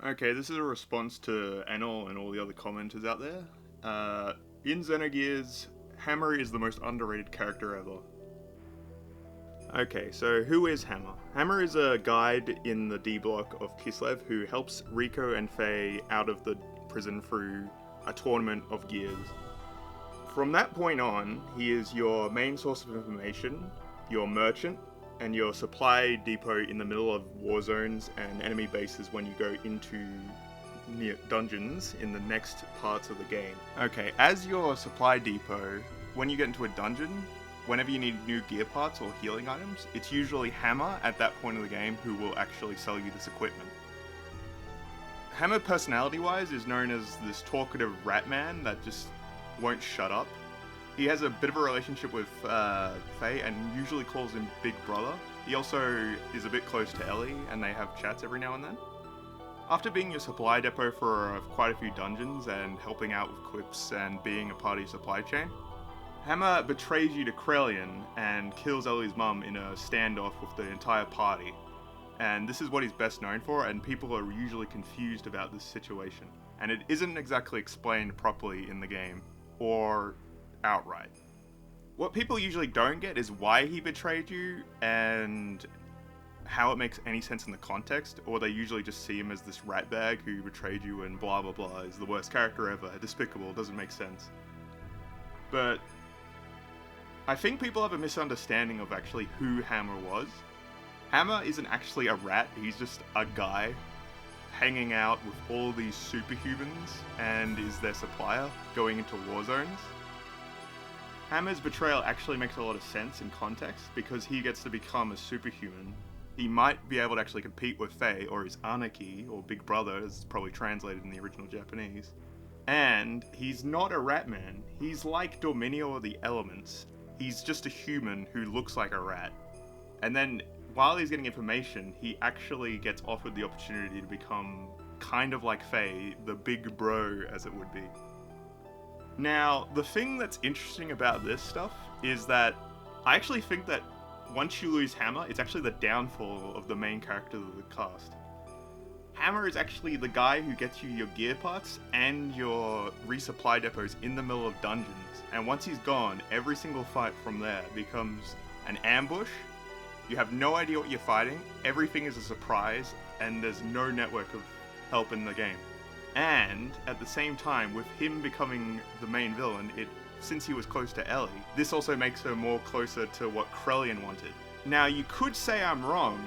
Okay, this is a response to Enel and all the other commenters out there. In Xenogears, Hammer is the most underrated character ever. Okay, so who is Hammer? Hammer is a guide in the D block of Kislev who helps Rico and Faye out of the prison through a tournament of gears. From that point on, he is your main source of information, your merchant, and your supply depot in the middle of war zones and enemy bases when you go into near dungeons in the next parts of the game. Okay, as your supply depot, when you get into a dungeon, whenever you need new gear parts or healing items, it's usually Hammer at that point of the game who will actually sell you this equipment. Hammer, personality-wise, is known as this talkative rat man that just won't shut up. He has a bit of a relationship with Faye and usually calls him Big Brother. He also is a bit close to Ellie and they have chats every now and then. After being your supply depot for quite a few dungeons and helping out with quips and being a part of your supply chain, Hammer betrays you to Krelian and kills Ellie's mum in a standoff with the entire party. And this is what he's best known for, and people are usually confused about this situation. And it isn't exactly explained properly in the game, or outright. What people usually don't get is why he betrayed you and how it makes any sense in the context, or they usually just see him as this ratbag who betrayed you and blah blah blah, is the worst character ever, despicable, doesn't make sense. But I think people have a misunderstanding of actually who Hammer was. Hammer isn't actually a rat, he's just a guy hanging out with all these superhumans and is their supplier going into war zones. Hammer's betrayal actually makes a lot of sense in context because he gets to become a superhuman. He might be able to actually compete with Faye or his Anarchy, or Big Brother as it's probably translated in the original Japanese. And he's not a rat man, he's like Dominio or the Elements. He's just a human who looks like a rat. And then while he's getting information, he actually gets offered the opportunity to become kind of like Faye, the big bro as it would be. Now, the thing that's interesting about this stuff is that I actually think that once you lose Hammer, it's actually the downfall of the main character of the cast. Hammer is actually the guy who gets you your gear parts and your resupply depots in the middle of dungeons, and once he's gone, every single fight from there becomes an ambush. You have no idea what you're fighting, everything is a surprise, and there's no network of help in the game. And at the same time, with him becoming the main villain, since he was close to Ellie, this also makes her more closer to what Krelian wanted. Now, you could say I'm wrong,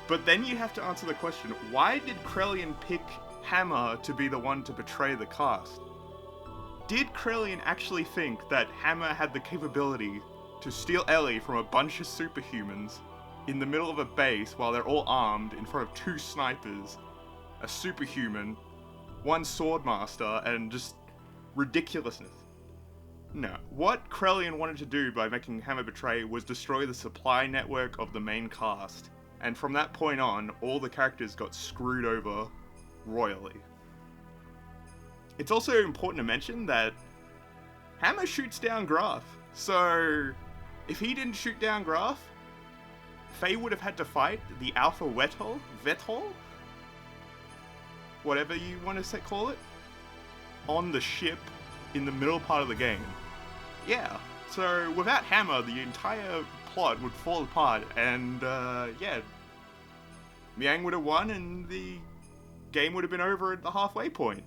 but then you have to answer the question, why did Krelian pick Hammer to be the one to betray the cast? Did Krelian actually think that Hammer had the capability to steal Ellie from a bunch of superhumans in the middle of a base while they're all armed in front of two snipers, a superhuman, one swordmaster, and just ridiculousness? No. What Krelian wanted to do by making Hammer betray was destroy the supply network of the main cast, and from that point on, all the characters got screwed over royally. It's also important to mention that Hammer shoots down Graf, so if he didn't shoot down Graf, Faye would have had to fight the Alpha Vetol, whatever you want to call it, on the ship in the middle part of the game. Yeah, so without Hammer, the entire plot would fall apart, and Miang would have won, and the game would have been over at the halfway point.